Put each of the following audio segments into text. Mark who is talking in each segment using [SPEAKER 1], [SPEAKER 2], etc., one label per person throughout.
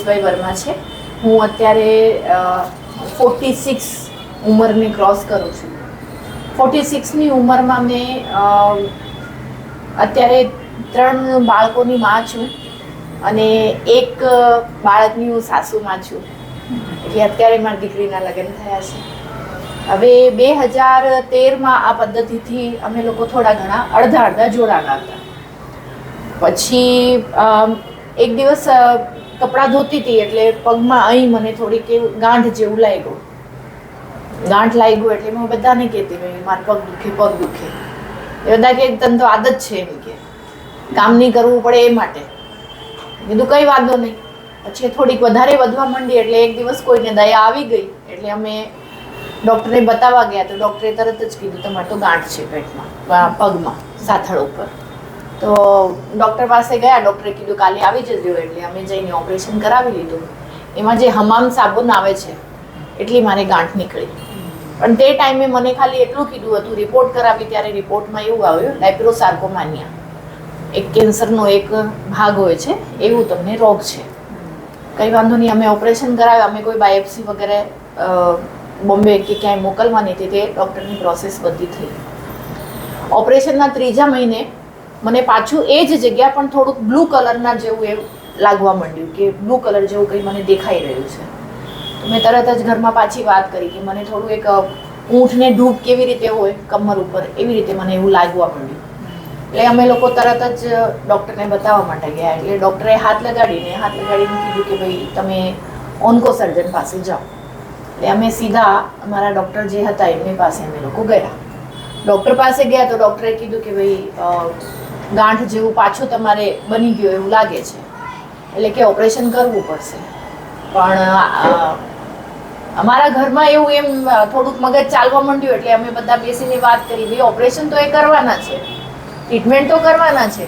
[SPEAKER 1] જયેશભાઈ વર્મા છે. હું અત્યારે 46 ઉંમરને ક્રોસ કરું છું. 46ની ઉંમરમાં મેં અત્યારે 3 બાળકોની માં છું અને એક બાળકની હું સાસુમાં છું. એટલે અત્યારે મારી દીકરીના લગ્ન થયા છે. હવે 2013માં આ પદ્ધતિથી અમે લોકો થોડા ઘણા અડધા જોડાણા હતા. પછી એક દિવસ કપડાં ધોતી હતી એટલે પગમાં અહીં મને થોડીક એવું ગાંઠ જેવું લાગ્યું. એટલે હું બધાને કહેતી ભાઈ મારા પગ દુખે. એ બધા કે તને તો આદત છે એમ કે કામ નહીં કરવું પડે એ માટે. કીધું કંઈ વાંધો નહીં. પછી થોડીક વધારે વધવા માંડી એટલે એક દિવસ કોઈને દયા આવી ગઈ એટલે અમે ડૉક્ટરને બતાવવા ગયા તો ડૉક્ટરે તરત જ કીધું તમારે તો ગાંઠ છે પેટમાં, પગમાં, સાથળ ઉપર. તો ડૉક્ટર પાસે ગયા. ડૉક્ટરે કીધું કાલે આવી જજો એટલે અમે જઈને ઓપરેશન કરાવી લીધું. એમાં જે હમામ સાબુન આવે છે એટલી મારે ગાંઠ નીકળી. પણ તે ટાઈમે મને ખાલી એટલું કીધું હતું, રિપોર્ટ કરાવી ત્યારે રિપોર્ટમાં એવું આવ્યું લાઇપ્રોસાર્કોમાનિયા, એક કેન્સરનો એક ભાગ હોય છે એવું તમને રોગ છે. કંઈ વાંધો નહીં, અમે ઓપરેશન કરાવ્યું. અમે કોઈ બાયોપ્સી વગેરે બોમ્બે કે ક્યાંય મોકલવાની હતી તે ડૉક્ટરની પ્રોસેસ બધી થઈ. ઓપરેશનના 3જા મહિને મને પાછું એ જ જગ્યા પણ થોડુંક બ્લુ કલરના જેવું એવું લાગવા માંડ્યું કે બ્લુ કલર જેવું કંઈ મને દેખાઈ રહ્યું છે. તો મેં તરત જ ઘરમાં પાછી વાત કરી કે મને થોડું એક ઊંઠને ડૂબ કેવી રીતે હોય કમર ઉપર એવી રીતે મને એવું લાગવા માંડ્યું. એટલે અમે લોકો તરત જ ડૉક્ટરને બતાવવા માટે ગયા. એટલે ડૉક્ટરે હાથ લગાડીને કીધું કે ભાઈ તમે ઓન્કો સર્જન પાસે જાઓ. એટલે અમે સીધા અમારા ડૉક્ટર જે હતા એમની પાસે અમે લોકો ગયા. ડૉક્ટર પાસે ગયા તો ડૉક્ટરે કીધું કે ભાઈ ગાંઠ જેવું પાછું તમારે બની ગયું એવું લાગે છે એટલે કે ઓપરેશન કરવું પડશે. પણ અમારા ઘરમાં એવું એમ થોડુંક મગજ ચાલવા માંડ્યું એટલે અમે બધા બેસીને વાત કરી ભાઈ ઓપરેશન તો એ કરવાના છે, ટ્રીટમેન્ટ તો કરવાના છે,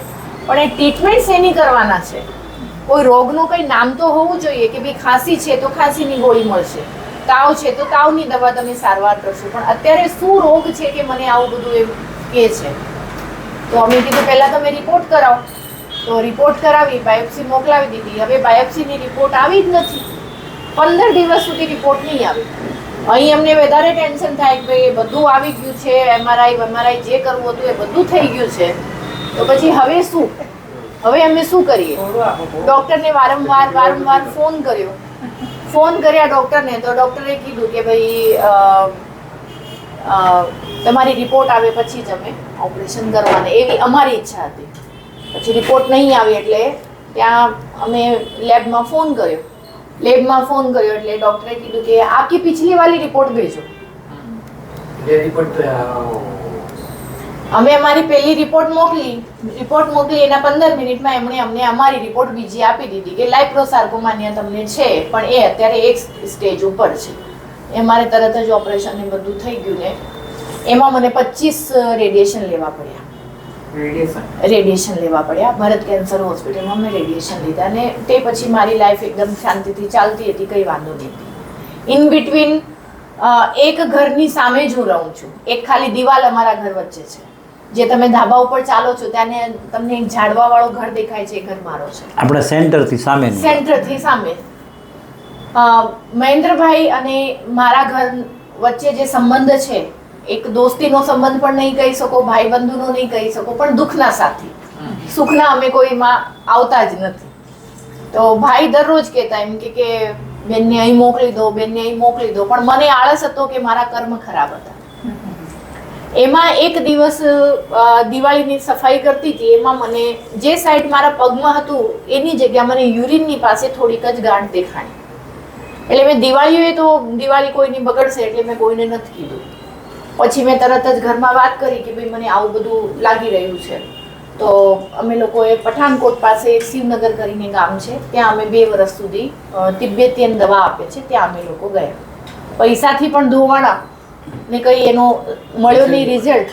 [SPEAKER 1] પણ એ ટ્રીટમેન્ટ શેની કરવાના છે? કોઈ રોગનું કંઈ નામ તો હોવું જોઈએ કે ભાઈ ખાંસી છે તો ખાંસીની ગોળી મળશે, તાવ છે તો તાવની દવા તમે સારવાર કરશો. પણ અત્યારે શું રોગ છે કે મને આવું બધું એમ કહે છે? તો અમે કીધું પહેલાં તમે રિપોર્ટ કરાવો. તો રિપોર્ટ કરાવી, બાયોપ્સી મોકલાવી દીધી. હવે બાયોપ્સીની રિપોર્ટ આવી જ નથી. 15 દિવસ સુધી રિપોર્ટ નહીં આવી. અહીં અમને વધારે ટેન્શન થાય કે ભાઈ બધું આવી ગયું છે, એમઆરઆઈ જે કરવું હતું એ બધું થઈ ગયું છે. તો પછી હવે શું? હવે અમે શું કરીએ? ડૉક્ટરને વારંવાર ફોન કર્યા ડૉક્ટરને. તો ડૉક્ટરે કીધું કે ભાઈ તમારી રિપોર્ટ આવે પછી જ અમે ઓપરેશન કરવાના એવી અમારી ઈચ્છા હતી. પછી રિપોર્ટ નહીં આવી એટલે ત્યાં અમે લેબમાં ફોન કર્યો એટલે ડૉક્ટરે કીધું કે આપકી પિછલી વાલી રિપોર્ટ ભેજો. અમે અમારી પહેલી રિપોર્ટ મોકલી એના 15 મિનિટમાં એમણે અમને અમારી રિપોર્ટ બીજી આપી દીધી કે લાઇપ્રોસાર્કોમાનિયા તમને છે પણ એ અત્યારે એક સ્ટેજ ઉપર છે. એ અમારે તરત જ ઓપરેશન ને બધું થઈ ગયું ને એમાં મને 25 રેડિયેશન લેવા પડ્યા. ભરત કેન્સર હોસ્પિટલમાં મેં રેડિયેશન લીધા અને તે પછી મારી લાઈફ એકદમ શાંતિથી ચાલતી હતી, કંઈ વાંધો નહીં. ઇન બિટવીન એક ઘરની સામે જ હું રહું છું. એક ખાલી દિવાલ અમારા ઘર વચ્ચે છે. જે તમે ધાબા ઉપર ચાલો છો ત્યાં તમને એક ઝાડવાવાળો ઘર દેખાય છે, એ ઘર મારો છે.
[SPEAKER 2] આપણા સેન્ટરથી
[SPEAKER 1] સામે મહેન્દ્રભાઈ અને મારા ઘર વચ્ચે જે સંબંધ છે, એક દોસ્તીનો સંબંધ પણ નહીં કહી શકો, ભાઈ બંધુનો નહીં કહી શકો, પણ દુઃખના સાથી. સુખના અમે કોઈમાં આવતા જ નથી. તો ભાઈ દરરોજ કહેતા એમ કે બેનને અહીં મોકલી દો, પણ મને આળસ હતો કે મારા કર્મ ખરાબ હતા. એમાં એક દિવસ દિવાળીની સફાઈ કરતી હતી, એમાં મને જે સાઈડ મારા પગમાં હતું એની જગ્યા મને યુરિનની પાસે થોડીક જ ગાંઠ દેખાણી. એટલે મેં દિવાળી કોઈની બગડશે એટલે મેં કોઈને નથી કીધું. પછી મેં તરત જ ઘરમાં વાત કરી કે ભાઈ મને આવું બધું લાગી રહ્યું છે. તો અમે લોકોએ પઠાણકોટ પાસે શિવનગર કરીને ગામ છે, ત્યાં અમે 2 વર્ષ સુધી તિબેતિયન દવા આપે છે, ત્યાં અમે લોકો ગયા. પૈસાથી પણ ધોવાણા ને કંઈ એનો મળ્યો નહીં રિઝલ્ટ.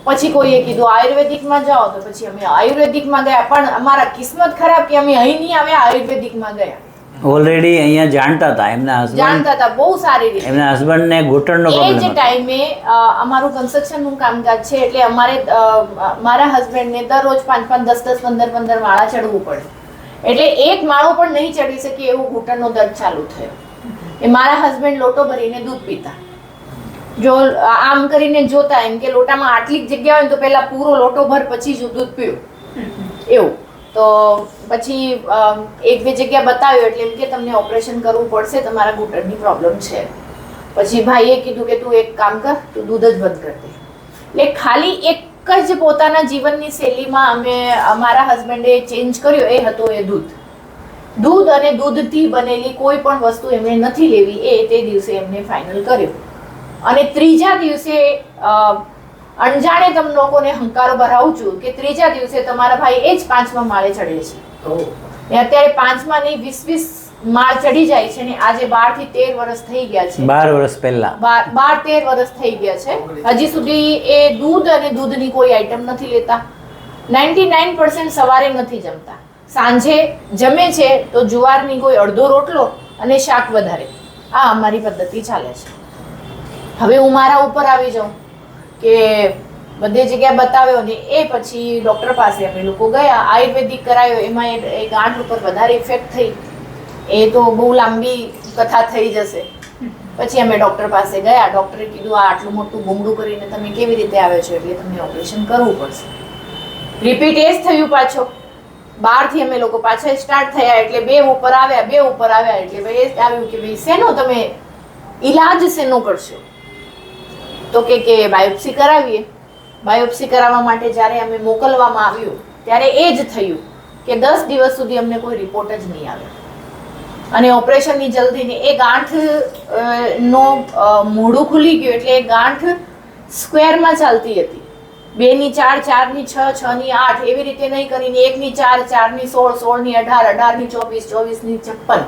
[SPEAKER 1] પછી કોઈએ કીધું આયુર્વેદિકમાં જાઓ, તો પછી અમે આયુર્વેદિકમાં ગયા. પણ અમારા કિસ્મત ખરાબ કે અમે અહીં નહીં આવ્યા, આયુર્વેદિકમાં ગયા.
[SPEAKER 2] ઓલરેડી અહીંયા જાણતા હતા
[SPEAKER 1] બહુ સારી રીતે.
[SPEAKER 2] એમના હસબન્ડને ઘૂંટણનો પ્રોબ્લેમ હતો.
[SPEAKER 1] એ જ ટાઈમે અમારું કન્સ્ટ્રક્શનનું કામકાજ છે એટલે અમારે મારા હસબન્ડને દરરોજ 5-5, 10-10, 15-15 માળા ચડવું પડે. એટલે એક માળો પણ નહીં ચડી શકે એવું ઘૂંટણનો દર્દ ચાલુ થયો. એ મારા હસબન્ડ લોટો ભરીને દૂધ પીતા, જો આમ કરીને જોતા એમ કે લોટામાં આટલી જગ્યા હોય તો પહેલા પૂરો લોટો ભર પછી જ દૂધ પીવું એવું. તો પછી એક બે જગ્યા બતાવ્યું એટલે એમ કે તમને ઓપરેશન કરવું પડશે, તમારા ઘૂંટણની પ્રોબ્લેમ છે. પછી ભાઈએ કીધું કે તું એક કામ કર, તું દૂધ જ બંધ કરી દે. એટલે ખાલી એક જ પોતાના જીવનની શૈલીમાં અમારા હસબન્ડે ચેન્જ કર્યો, એ હતો એ દૂધ અને દૂધથી બનેલી કોઈ પણ વસ્તુ એમણે નથી લેવી, એ તે દિવસે એમને ફાઇનલ કર્યું. અને ત્રીજા દિવસે અણજાણે તમ લોકોને હંકારો ભરાવું છું કે ત્રીજા દિવસે તમારા ભાઈ એ જ 5મા માળે ચડે છે. અત્યારે 5મા નહીં 20 માળ ચડી જાય છે ને આજે 12 થી 13 વર્ષ થઈ ગયા છે.
[SPEAKER 2] 12 વર્ષ પહેલા
[SPEAKER 1] 12-13 વર્ષ થઈ ગયા છે. હજી સુધી એ દૂધ અને દૂધની કોઈ આઈટમ નથી લેતા. 99% સવારે નથી જમતા, સાંજે જમે છે તો જુવારની કોઈ અડધો રોટલો અને શાક વધારે. આ અમારી પદ્ધતિ ચાલે છે. હવે હું મારા ઉપર આવી જાઉં કે બધી જગ્યાએ બતાવ્યો ને એ પછી ડૉક્ટર પાસે અમે લોકો ગયા, આયુર્વેદિક કરાયો, એમાં એ ગાંઠ ઉપર વધારે ઇફેક્ટ થઈ. એ તો બહુ લાંબી કથા થઈ જશે. પછી અમે ડૉક્ટર પાસે ગયા, ડૉક્ટરે કીધું આ આટલું મોટું ગુમડું કરીને તમે કેવી રીતે આવ્યો છો, એટલે તમને ઓપરેશન કરવું પડશે. રિપીટ એ જ થયું પાછો. 12 થી અમે લોકો પાછા સ્ટાર્ટ થયા એટલે 2 ઉપર આવ્યા એટલે ભાઈ એ આવ્યું કે ભાઈ શેનો તમે ઈલાજ શેનો કરશો? તો કે બાયોપ્સી કરાવીએ. બાયોપ્સી કરાવવા માટે જ્યારે અમે મોકલવામાં આવ્યું ત્યારે એ જ થયું કે 10 દિવસ સુધી અમને કોઈ રિપોર્ટ જ નહીં આવ્યો અને ઓપરેશનની જલ્દીની એ ગાંઠ નો મોઢું ખુલી ગયું. એટલે એ ગાંઠ સ્ક્વેરમાં ચાલતી હતી. 2 ની 4, 4 ની 6, 6 ની 8 એવી રીતે નહીં કરીને 1 ની 4, 4 ની 16, 16 ની 18, 18 ની 24, 24 ની 56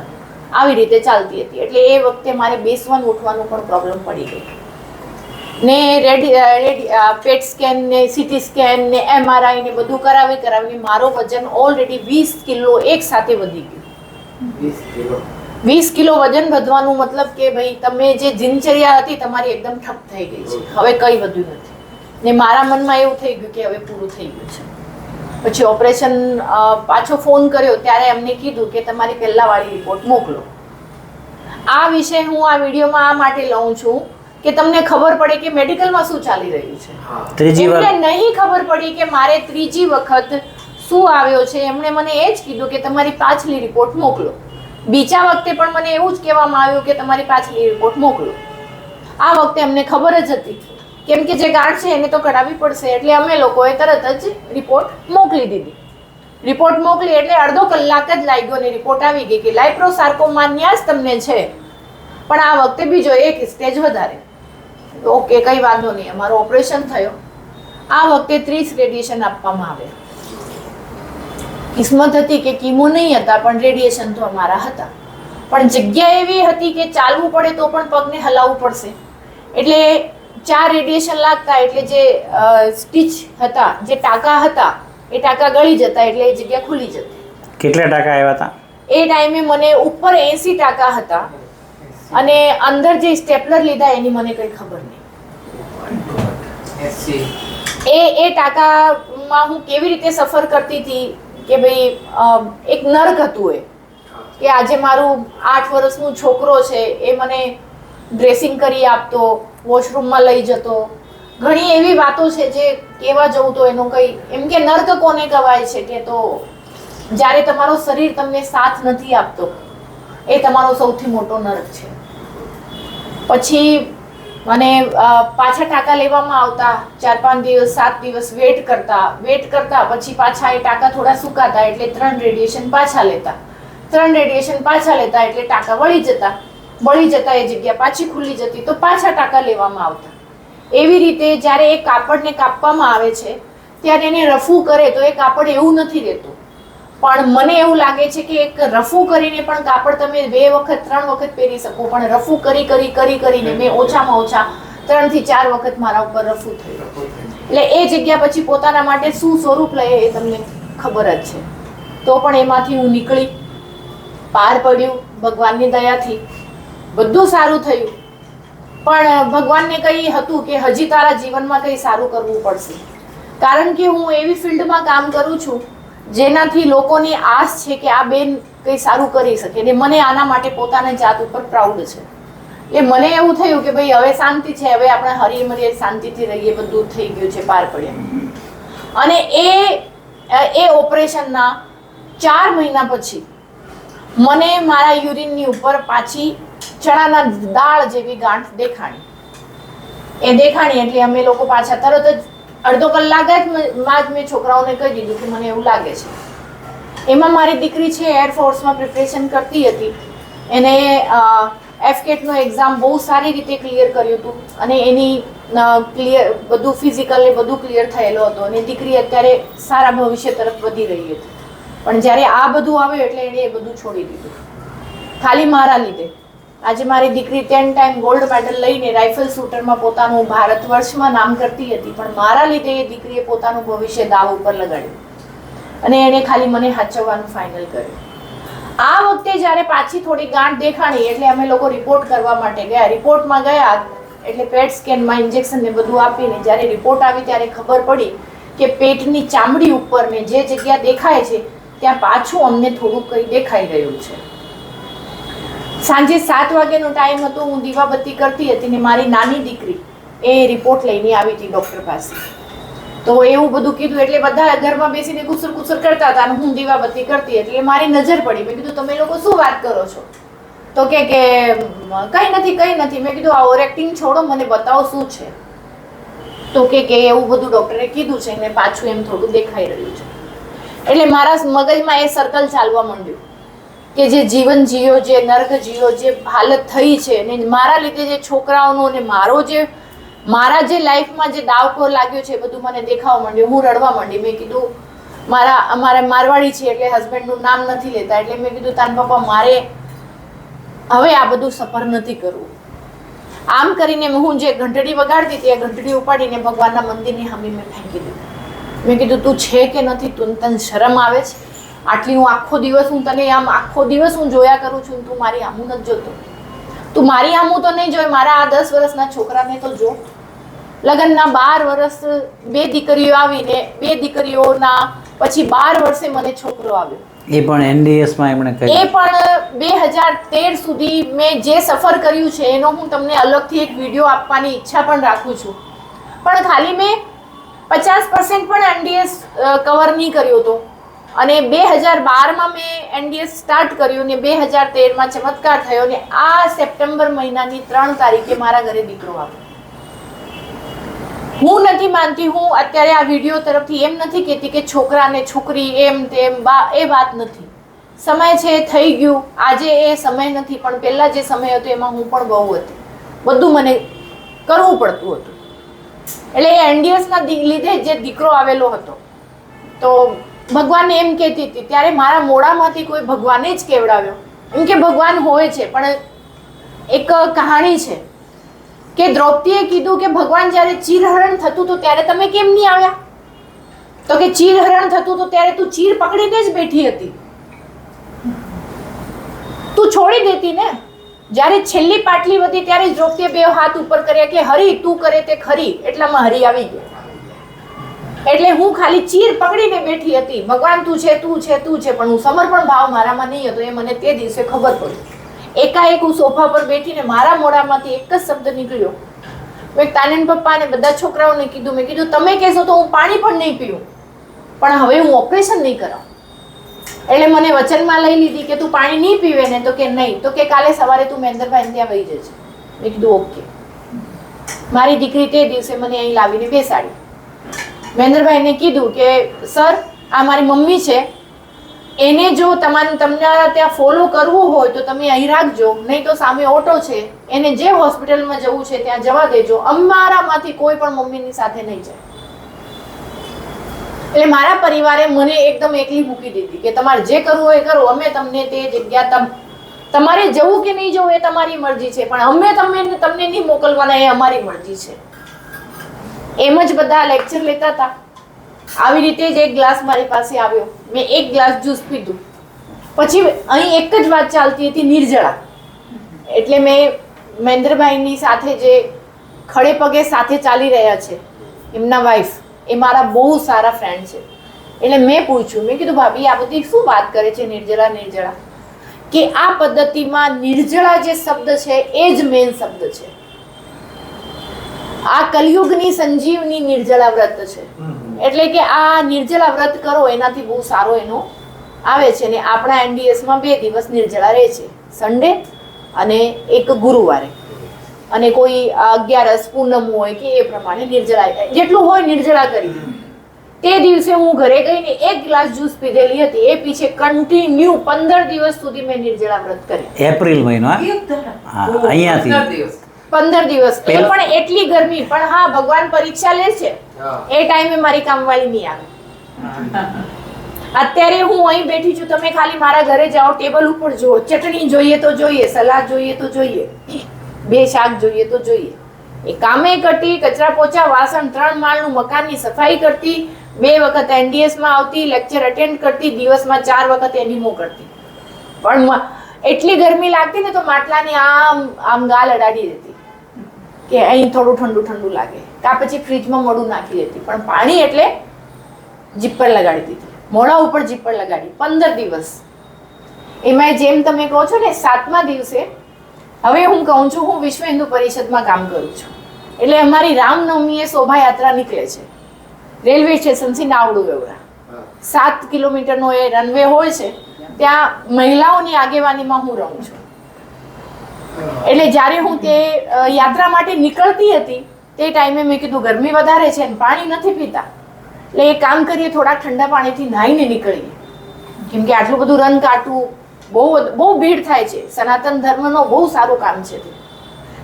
[SPEAKER 1] આવી રીતે ચાલતી હતી. એટલે એ વખતે મારે બેસવાનું ઉઠવાનું પણ પ્રોબ્લેમ પડી ગઈ ને પેટ સ્કેન ને સીટી સ્કેન ને MRI ને બધું કરાવીને મારો વજન ઓલરેડી 20 કિલો એક સાથે વધી ગયું. 20 કિલો વજન વધવાનું મતલબ કે ભાઈ તમે જે દિનચર્યા હતી તમારી એકદમ ઠપ થઈ ગઈ છે, હવે કંઈ વધ્યું નથી. ને મારા મનમાં એવું થઈ ગયું કે હવે પૂરું થઈ ગયું છે. પછી ઓપરેશન પાછો ફોન કર્યો ત્યારે એમને કીધું કે તમારી પહેલાવાળી રિપોર્ટ મોકલો. આ વિશે હું આ વિડીયોમાં આ માટે લઉં છું કે તમને ખબર પડે કે મેડિકલમાં શું ચાલી રહ્યું છે.
[SPEAKER 2] ત્રીજી વાર
[SPEAKER 1] નહીં ખબર પડી કે મારે ત્રીજી વખત શું આવ્યો છે. એમણે મને એ જ કીધું કે તમારી પાછલી રિપોર્ટ મોકલો. બીજા વખતે પણ મને એવું જ કહેવામાં આવ્યું કે તમારી પાછલી રિપોર્ટ મોકલો. આ વખતે અમને ખબર જ હતી કેમ કે જે ગાંઠ છે એને તો કઢાવવી પડશે. એટલે અમે લોકોએ તરત જ રિપોર્ટ મોકલી દીધી. રિપોર્ટ મોકલી એટલે અડધો કલાક જ લાગ્યો અને રિપોર્ટ આવી ગઈ કે લાઇપ્રોસાર્કોમાનિયા જ તમને છે, પણ આ વખતે બીજો એક સ્ટેજ વધારે. ઓકે, કંઈ વાંધો નહીં. અમારું ઓપરેશન થયો. આ વખતે 30 રેડિયેશન આપવામાં આવે. કિસ્મત હતી કે કીમો નહીં હતા પણ રેડિયેશન તો અમારા હતા. પણ જગ્યા એવી હતી કે ચાલવું પડે તો પણ પગને હલાવવું પડશે. એટલે 4 રેડિયેશન લાગતા એટલે જે સ્ટીચ હતા, જે ટાંકા હતા એ ટાંકા ગળી જતા એટલે એ જગ્યા ખુલી જતી.
[SPEAKER 2] કેટલા ટાંકા આવ્યા હતા
[SPEAKER 1] એ ટાઈમે? મને ઉપર 80 ટાંકા હતા અને અંદર જે સ્ટેપલર લીધા એની મને કંઈ ખબર નહીં. એ ટાંકામાં હું કેવી રીતે સફર કરતી હતી કે ભાઈ એક નર્ક હતું એ કે આજે મારું 8 વર્ષનું છોકરો છે એ મને ડ્રેસિંગ કરી આપતો, વોશરૂમમાં લઈ જતો. ઘણી એવી વાતો છે જે કહેવા જવું તો એનો કંઈ એમ કે નર્ક કોને કહેવાય છે કે તો જ્યારે તમારો શરીર તમને સાથ નથી આપતો એ તમારો સૌથી મોટો નર્ક છે. પછી મને પાછા ટાંકા લેવામાં આવતા, 4-5 દિવસ 7 દિવસ વેટ કરતા પછી પાછા એ ટાંકા થોડા સુકાતા એટલે 3 રેડિયેશન પાછા લેતા. 3 રેડિયેશન પાછા લેતા એટલે ટાંકા વળી જતા એ જગ્યા પાછી ખુલી જતી તો પાછા ટાંકા લેવામાં આવતા. એવી રીતે જ્યારે એ કાપડને કાપવામાં આવે છે ત્યારે એને રફુ કરે તો એ કાપડ એવું નથી રહેતું. પણ મને એવું લાગે છે કે એક રફુ કરીને પણ કાપડ તમે 2 વખત 3 વખત પહેરી શકો, પણ રફુ કરીને મેં ઓછામાં ઓછા 3 થી 4 વખત મારા ઉપર રફુ થયું. એટલે એ જગ્યા પછી પોતાના માટે શું સ્વરૂપ લે એ તમને ખબર જ છે. તો પણ એમાંથી હું નીકળી, પાર પડ્યું ભગવાનની દયાથી, બધું સારું થયું. પણ ભગવાનને કંઈ હતું કે હજી તારા જીવનમાં કંઈ સારું કરવું પડશે. કારણ કે હું એવી ફિલ્ડમાં કામ કરું છું જેનાથી લોકોની આશ છે કે આ બેન કંઈ સારું કરી શકે. ને મને આના માટે પોતાની જાત ઉપર પ્રાઉડ છે. એટલે મને એવું થયું કે ભાઈ હવે શાંતિ છે, હવે આપણે હરી મરીએ શાંતિથી રહીએ, બધું થઈ ગયું છે, પાર પડ્યા. અને એ ઓપરેશનના 4 મહિના પછી મને મારા યુરિનની ઉપર પાછી ચણાના દાળ જેવી ગાંઠ દેખાણી. એ દેખાણી એટલે અમે લોકો પાછા તરત જ અડધો કલાક જ મેં છોકરાઓને કહી દીધું કે મને એવું લાગે છે. એમાં મારી દીકરી છે એરફોર્સમાં પ્રિપરેશન કરતી હતી. એને એફકેટનો એક્ઝામ બહુ સારી રીતે ક્લિયર કર્યું હતું અને એની બધું ફિઝિકલ ને બધું ક્લિયર થયેલો હતો અને દીકરી અત્યારે સારા ભવિષ્ય તરફ વધી રહી હતી. પણ જ્યારે આ બધું આવ્યું એટલે એણે એ બધું છોડી દીધું, ખાલી મારા લીધે. આજે મારી દીકરી 10 ટાઈમ ગોલ્ડ મેડલ લઈને રાઇફલ શૂટરમાં પોતાનું ભારત વર્ષમાં નામ કરતી હતી, પણ મારા લીધે એ દીકરીએ પોતાનું ભવિષ્ય દાવ ઉપર લગાડ્યું અને એણે ખાલી મને હાચવવાનું ફાઇનલ કર્યું. આ વખતે જ્યારે પાછી થોડી ગાંઠ દેખાણી એટલે અમે લોકો રિપોર્ટ કરવા માટે ગયા. રિપોર્ટમાં ગયા એટલે પેટ સ્કેનમાં ઇન્જેક્શન ને બધું આપીને જ્યારે રિપોર્ટ આવી ત્યારે ખબર પડી કે પેટની ચામડી ઉપર ને જે જગ્યા દેખાય છે ત્યાં પાછું અમને થોડું કંઈ દેખાઈ રહ્યું છે. સાંજે 7 વાગ્યાનો ટાઈમ હતો. હું દીવાબત્તી કરતી હતી ને મારી નાની દીકરી એ રિપોર્ટ લઈને આવી હતી ડૉક્ટર પાસે. તો એવું બધું કીધું એટલે બધા ઘરમાં બેસીને ગુસર ગુસર કરતા હતા અને હું દીવાબત્તી કરતી એટલે મારી નજર પડી. મેં કીધું તમે લોકો શું વાત કરો છો? તો કે કંઈ નથી. મેં કીધું આ ઓવર એક્ટિંગ છોડો, મને બતાવો શું છે. તો કે એવું બધું ડૉક્ટરે કીધું છે ને પાછું એમ થોડું દેખાઈ રહ્યું છે. એટલે મારા મગજમાં એ સર્કલ ચાલવા માંડ્યું કે જે જીવન જીયો, જે નર્ક જીયો, જે હાલત થઈ છે ને મારા લીધે જે છોકરાઓનો ને મારા જે લાઈફમાં જે દાવકો લાગ્યો છે બધું મને દેખાવા માંડ્યું. હું રડવા માંડી. મેં કીધું અમારે મારવાડી છે એટલે હસબન્ડનું નામ નથી લેતા એટલે મેં કીધું તાન પપ્પા મારે હવે આ બધું સફર નથી કરવું. આમ કરીને હું જે ઘંટડી વગાડતી હતી એ ઘંટડી ઉપાડીને ભગવાનના મંદિરની સામે મેં ફેંકી દીધી. મેં કીધું તું છે કે નથી? તને શરમ આવે છે? આટલી હું આખો દિવસ હું જોયા કરું છું, તું મારી આમું નથી જોતો. તું મારી આમું તો નહીં જોઈ, મારા આ 10 વર્ષના છોકરાને તો જો. લગ્નના 12 વર્ષ 2 દીકરીઓ આવીને 2 દીકરીઓના પછી 12 વર્ષે મને છોકરો આવ્યો.
[SPEAKER 2] એ પણ એનડીએસમાં એમણે કહ્યું. એ
[SPEAKER 1] પણ 2013 સુધી મેં જે સફર કર્યું છે એનો હું તમને અલગથી એક વિડીયો આપવાની ઈચ્છા પણ રાખું છું. પણ ખાલી મેં 50% પણ એનડીએસ કવર નહીં કર્યો હતો અને 2012માં મેં એનડીએસ સ્ટાર્ટ કર્યું ને 2013માં ચમત્કાર થયો ને આ સપ્ટેમ્બર મહિનાની 3 તારીખે મારા ઘરે દીકરો આવ્યો. હું નથી માનતી, હું અત્યારે આ વિડીયો તરફથી એમ નથી કહેતી કે છોકરા ને છોકરી એમ તેમ એ વાત નથી. સમય છે, થઈ ગયું. આજે એ સમય નથી પણ પહેલા જે સમય હતો એમાં હું પણ બહુ હતી. બધું મને કરવું પડતું હતું. એટલે એ એનડીએસના લીધે જે દીકરો આવેલો હતો તો ભગવાનને એમ કહેતી હતી ત્યારે મારા મોઢામાંથી કોઈ ભગવાને જ કેવડાવ્યો. એમ કે ભગવાન હોય છે પણ એક કહાણી છે કે દ્રૌપદીએ કીધું કે ભગવાન જ્યારે ચીરહરણ થતું હતું ત્યારે તમે કેમ નહીં આવ્યા? તો કે ચીરહરણ થતું હતું ત્યારે તું ચીર પકડીને જ બેઠી હતી, તું છોડી દેતી ને. જ્યારે છેલ્લી પાટલી હતી ત્યારે દ્રૌપદીએ 2 હાથ ઉપર કર્યા કે હરી તું કરે તે ખરી, એટલામાં હરી આવી ગયા. એટલે હું ખાલી ચીર પકડીને બેઠી હતી. ભગવાન તું છે પણ હું સમર્પણ ભાવ મારામાં નહીં હતો એ મને તે દિવસે ખબર પડી. એકાએક હું સોફા પર બેઠીને મારા મોઢામાંથી એક જ શબ્દ નીકળ્યો. મેં તાનન પપ્પા અને બધા છોકરાઓને કીધું, મેં કીધું તમે કહેશો તો હું પાણી પણ નહીં પીવું પણ હવે હું ઓપરેશન નહીં કરાવું. એટલે મને વચનમાં લઈ લીધી કે તું પાણી નહીં પીવે ને? તો કે નહીં. તો કે કાલે સવારે તું મહેન્દ્રભાઈ ત્યાં વહી જજે. મેં કીધું ઓકે. મારી દીકરી તે દિવસે મને અહીં લાવીને બેસાડી. મહેન્દ્રભાઈને કીધું કે સર આ મારી મમ્મી છે, એને જો તમને ત્યાં ફોલો કરવું હોય તો તમે અહીં રાખજો, નહીં તો સામે ઓટો છે, એને જે હોસ્પિટલમાં જવું છે ત્યાં જવા દેજો. અમારામાંથી કોઈ પણ મમ્મીની સાથે નહીં જાય. એટલે મારા પરિવારે મને એકદમ એકલી મૂકી દીધી કે તમારે જે કરવું હોય કરો, અમે તમને તે જગ્યા તમારે જવું કે નહીં જવું એ તમારી મરજી છે પણ અમે તમને નહીં મોકલવાના એ અમારી મરજી છે. એમ જ બધા લેક્ચર લેતા હતા. આવી રીતે જ એક ગ્લાસ મારી પાસે આવ્યો. મેં એક ગ્લાસ જ્યુસ પીધું. પછી અહીં એક જ વાત ચાલતી હતી, નિર્જળા. એટલે મેં મહેન્દ્રભાઈની સાથે જે ખડે પગે સાથે ચાલી રહ્યા છે એમના વાઈફ, એ મારા બહુ સારા ફ્રેન્ડ છે. એટલે મેં પૂછ્યું, મેં કીધું ભાભી આ બધી શું વાત કરે છે નિર્જળા નિર્જળા, કે આ પદ્ધતિમાં નિર્જળા જે શબ્દ છે એ જ મેઇન શબ્દ છે. આ કલયુગની સંજીવની નિર્જળા વ્રત છે. એટલે કે આ નિર્જળા વ્રત કરો એનાથી બહુ સારો એનો આવે છે. ને આપણા એનડીએસમાં 2 દિવસ નિર્જળા રહે છે, સન્ડે અને એક ગુરુવારે. અને કોઈ 11 પૂનમ હોય કે એ પ્રમાણે નિર્જળા જેટલું હોય નિર્જળા કરી. તે દિવસે હું ઘરે ગઈને 1 ગ્લાસ જ્યુસ પીધેલી હતી. એ પીછે કન્ટિન્યુ 15 દિવસ સુધી મેં નિર્જળા વ્રત કરી.
[SPEAKER 2] એપ્રિલ મહિનો હા અહીંયાથી
[SPEAKER 1] 15 દિવસ. એ પણ એટલી ગરમી, પણ હા ભગવાન પરીક્ષા લે છે. એ ટાઈમે મારી કામવાળી નહીં આવે. અત્યારે હું અહીં બેઠી છું, તમે ખાલી મારા ઘરે જાઓ, ટેબલ ઉપર જુઓ, ચટણી જોઈએ તો જોઈએ, સલાડ જોઈએ તો જોઈએ, 2 શાક જોઈએ તો જોઈએ. એ કામે કરતી, કચરા પોચા, વાસણ, 3 માળનું મકાનની સફાઈ કરતી, 2 વખત એનડીએસ માં આવતી, લેક્ચર અટેન્ડ કરતી, દિવસમાં 4 વખત એનિમો કરતી. પણ એટલી ગરમી લાગતી ને તો માટલાની આમ ગાલ અડાડી દેતી કે અહીં થોડું ઠંડુ ઠંડુ લાગે, કા પછી ફ્રીજમાં મોઢું નાખી દેતી. પણ પાણી એટલે જીપ્પર લગાડી દીધી, મોઢા ઉપર જીપ્પર લગાડી 15 દિવસ. એમાં જેમ તમે કહો છો ને 7મા દિવસે, હવે હું કહું છું, હું વિશ્વ હિન્દુ પરિષદમાં કામ કરું છું. એટલે અમારી રામનવમીએ શોભાયાત્રા નીકળે છે રેલવે સ્ટેશનથી નાવડુ વેવરા. 7 કિલોમીટરનો એ રનવે હોય છે. ત્યાં મહિલાઓની આગેવાનીમાં હું રહું છું. એટલે જ્યારે હું તે યાત્રા માટે નીકળતી હતી તે ટાઈમે મેં કીધું ગરમી વધારે છે ને પાણી નથી પીતા, એટલે એ કામ કરીએ, થોડા ઠંડા પાણીથી નાહીને નીકળીએ. કેમ કે આટલું બધું રન કાઢવું બહુ ભીડ થાય છે. સનાતન ધર્મનો બહુ સારું કામ છે તે.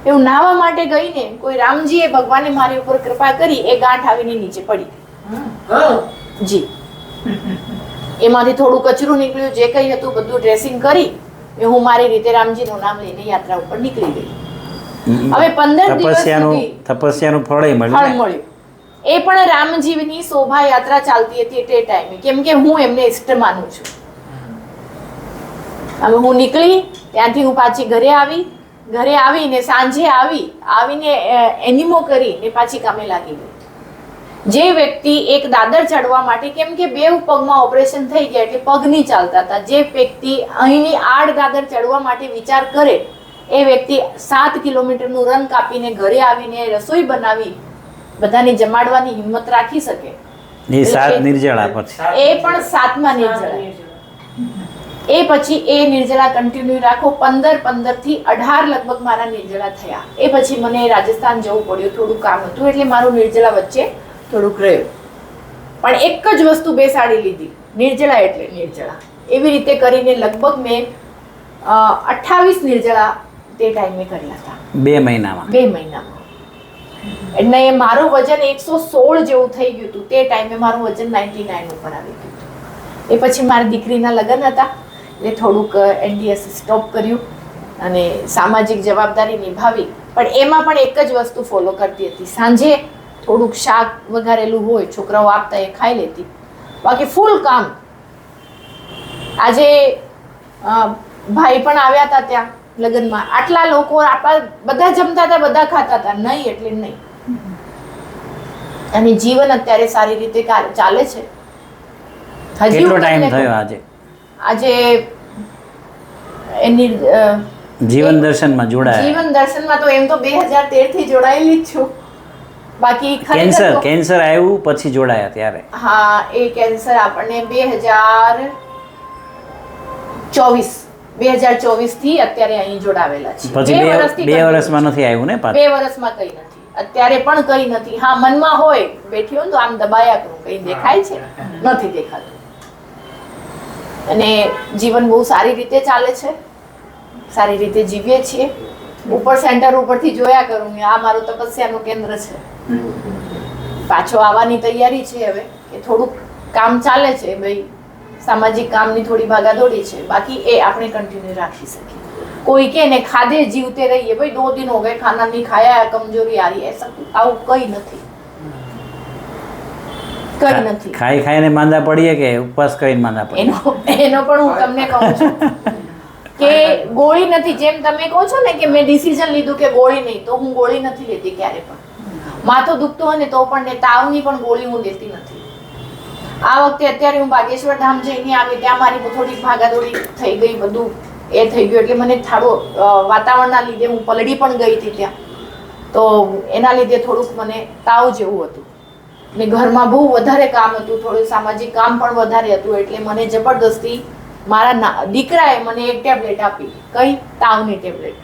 [SPEAKER 1] એવું નાહવા માટે ગઈને કોઈ રામજીએ ભગવાને મારી ઉપર કૃપા કરી, એ ગાંઠ આવીને નીચે પડી જી. એમાંથી થોડું કચરું નીકળ્યું, જે કંઈ હતું બધું ડ્રેસિંગ કરી એ હું મારી રીતે રામજીનું નામ લઈને યાત્રા ઉપર નીકળી ગઈ. હવે 15 દિવસ સુધી
[SPEAKER 2] તપસ્યાનું ફળ
[SPEAKER 1] મળ્યું. એ પણ રામજીની શોભાયાત્રા ચાલતી હતી તે ટાઈમે, કેમ કે હું એમને ઇષ્ટ માનું છું. હવે હું નીકળી ત્યાંથી, હું પાછી ઘરે આવીને સાંજે આવીને એનિમો કરીને પાછી કામે લાગી ગઈ. જે વ્યક્તિ એક દાદર ચડવા માટે, કેમ કે 2 પગમાં ઓપરેશન થઈ ગયા એટલે પગ નહીં ચાલતા હતા, જે વ્યક્તિ અહીંની આડ દાદર ચડવા માટે વિચાર કરે એ વ્યક્તિ 7 કિલોમીટરનું રન કાપીને ઘરે આવીને રસોઈ બનાવી બધાને જમાડવાની હિંમત રાખી શકે.
[SPEAKER 2] એ 7 નિર્જળા પછી,
[SPEAKER 1] એ પણ 7મા નિર્જળા. એ પછી એ નિર્જળા કન્ટિન્યુ રાખો. 15 થી 18 લગભગ મારા નિર્જળા થયા. એ પછી મને રાજસ્થાન જવું પડ્યું, થોડું કામ હતું, એટલે મારું નિર્જળા વચ્ચે થોડુંક રહ્યું. પણ એક જ વસ્તુ બેસાડી લીધી, નિર્જળા એટલે નિર્જળા. એવી રીતે કરીને લગભગ મેં 28 નિર્જળા તે ટાઈમે કર્યા હતા.
[SPEAKER 2] 2 મહિનામાં.
[SPEAKER 1] એટલે મારું વજન 116 જેવું થઈ ગયું હતું. તે ટાઈમે મારું વજન 99 ઉપર આવી ગયું હતું. એ પછી મારી દીકરીના લગ્ન હતા એટલે થોડુંક એનડીએસ સ્ટોપ કર્યું અને સામાજિક જવાબદારી નિભાવી. પણ એમાં પણ એક જ વસ્તુ ફોલો કરતી હતી, સાંજે થોડુંક શાક વઘારેલું હોય, છોકરાઓ આપતા એ ખાઈ લેતી, બાકી ફૂલ કામ. આજે ભાઈ પણ આવ્યા હતા ત્યાં લગ્નમાં, આટલા લોકો બધા જમતા હતા, બધા ખાતા હતા, નહીં એટલે નહીં. અને જીવન અત્યારે સારી રીતે ચાલે છે.
[SPEAKER 2] કેટલો ટાઈમ થયો આજે
[SPEAKER 1] એની
[SPEAKER 2] જીવન દર્શનમાં જોડાયા?
[SPEAKER 1] જીવન દર્શનમાં તો એમ તો 2013 થી જોડાયેલી જ છું. બાકી
[SPEAKER 2] કેન્સર આવ્યું પછી જોડાયા ત્યારે?
[SPEAKER 1] હા, એ કેન્સર આપણને 2024 થી અત્યારે અહીં જોડાવેલા છે.
[SPEAKER 2] પછી 2 વર્ષમાં નથી આવ્યું ને?
[SPEAKER 1] 2 વર્ષમાં કઈ નથી, અત્યારે પણ કઈ નથી. હા, મનમાં હોય, બેઠી હોય તો આમ દબાયા કરું, કઈ દેખાય છે? નથી દેખાતું. અને જીવન બહુ સારી રીતે ચાલે છે, સારી રીતે જીવીએ છીએ. ઉપર સેન્ટર ઉપરથી જોયા કરું, આ મારું તપસ્યાનું કેન્દ્ર છે. પાછો આવવાની તૈયારી છે હવે, કે થોડુંક કામ ચાલે છે ભાઈ, સામાજિક કામની થોડી ભાગાદોડી છે, બાકી એ આપણે કન્ટિન્યુ રાખી શકીએ. कोई के ने खादे जीवते रहिए भाई 2 दिन हो गए खाना नहीं खाया कमजोरी आ रही है ऐसा आउ कई नहीं
[SPEAKER 2] खाई खाई ने मांदा पड़ीए के उपवास કરીને मांदा पड़ीए
[SPEAKER 1] એનો પણ હું તમને કહું છું કે ગોળી નથી જેમ તમે કહો છો ને કે મેં ડિસિઝન લીધું કે ગોળી નહીં તો હું ગોળી નથી લેતી ક્યારે પણ માથું દુખતું હોય ને તો પણ ને તાવની પણ ગોળી હું લેતી નથી આ વખતે અત્યારે હું બાગેશ્વર ધામ જઈને આવી, ત્યાં મારી થોડીક ભાગાદોડી થઈ ગઈ, બધું એ થઈ ગયું એટલે મને થોડું વાતાવરણના લીધે હું પલળી પણ ગઈ હતી ત્યાં, તો એના લીધે થોડુંક મને તાવ જેવું હતું ને ઘરમાં બહુ વધારે કામ હતું, થોડું સામાજિક કામ પણ વધારે હતું, એટલે મને જબરદસ્તી મારા દીકરાએ મને એક ટેબ્લેટ આપી, કઈ તાવની ટેબ્લેટ.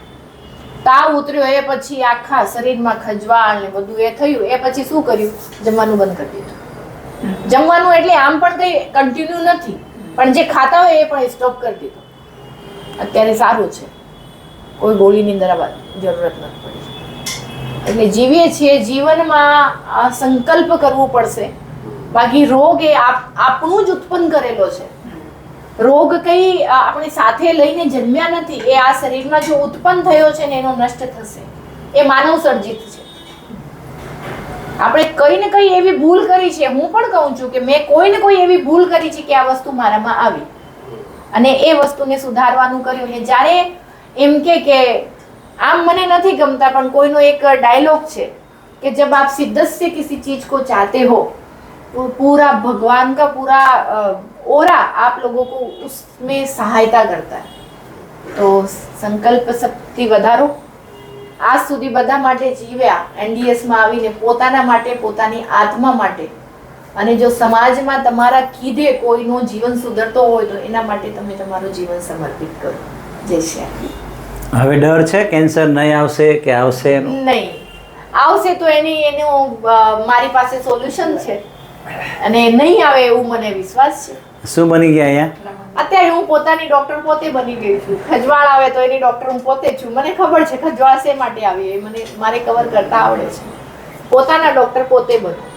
[SPEAKER 1] તાવ ઉતર્યો એ પછી આખા શરીરમાં ખજવાળ ને બધું એ થયું, એ પછી શું કર્યું, જમવાનું બંધ કરી દીધું. જમવાનું એટલે આમ પણ કઈ કન્ટિન્યુ નથી, પણ જે ખાતા હોય એ પણ સ્ટોપ કરી દીધું. અત્યારે સારું છે, કોઈ ગોળીની અંદર જરૂરત નથી પડી. એટલે જીવીએ છીએ, જીવનમાં સંકલ્પ કરવો પડશે, બાકી રોગ એ આપણું જ ઉત્પન્ન કરેલો છે. રોગ કઈ આપણે સાથે લઈને જન્મ્યા નથી, એ આ શરીરમાં જો ઉત્પન્ન થયો છે ને એનો નષ્ટ થશે, એ માનવ સર્જિત છે. આપણે કઈ ને કઈ એવી ભૂલ કરી છે, હું પણ કહું છું કે મેં કોઈ ને કોઈ એવી ભૂલ કરી છે કે આ વસ્તુ મારામાં આવી અને એ વસ્તુને સુધારવાનું કર્યું. ને જ્યારે એમ કે આમ મને નથી ગમતા, પણ કોઈનો એક ડાયલોગ છે કે જબ આપ शिद्दत से किसी चीज को चाहते हो तो पूरा भगवान का पूरा ओरा आप लोगों को उसमें सहायता करता है. तो સંકલ્પ શક્તિ વધારો. આજ સુધી બધા માટે જીવ્યા, NDS માં આવીને પોતાના માટે, પોતાની આત્મા માટે, અને જો સમાજમાં તમારા કીધે કોઈનું જીવન સુધરતો હોય તો એના માટે તમે તમારું જીવન સમર્પિત કરો. જય શ્રી.
[SPEAKER 2] હવે ડર છે કેન્સર નહીં આવશે કે આવશે?
[SPEAKER 1] નહીં આવશે તો એનું મારી પાસે સોલ્યુશન છે, અને નહીં આવે એવું મને વિશ્વાસ છે.
[SPEAKER 2] શું બની ગયા અહીંયા?
[SPEAKER 1] અત્યારે હું પોતાની ડોક્ટર પોતે બની ગઈ છું. ખજવાળ આવે તો એની ડોક્ટર હું પોતે જ છું. મને ખબર છે ખજવાળ શા માટે આવી, એ મારે કવર કરતા આવડે છે. પોતાના ડોક્ટર પોતે બનું.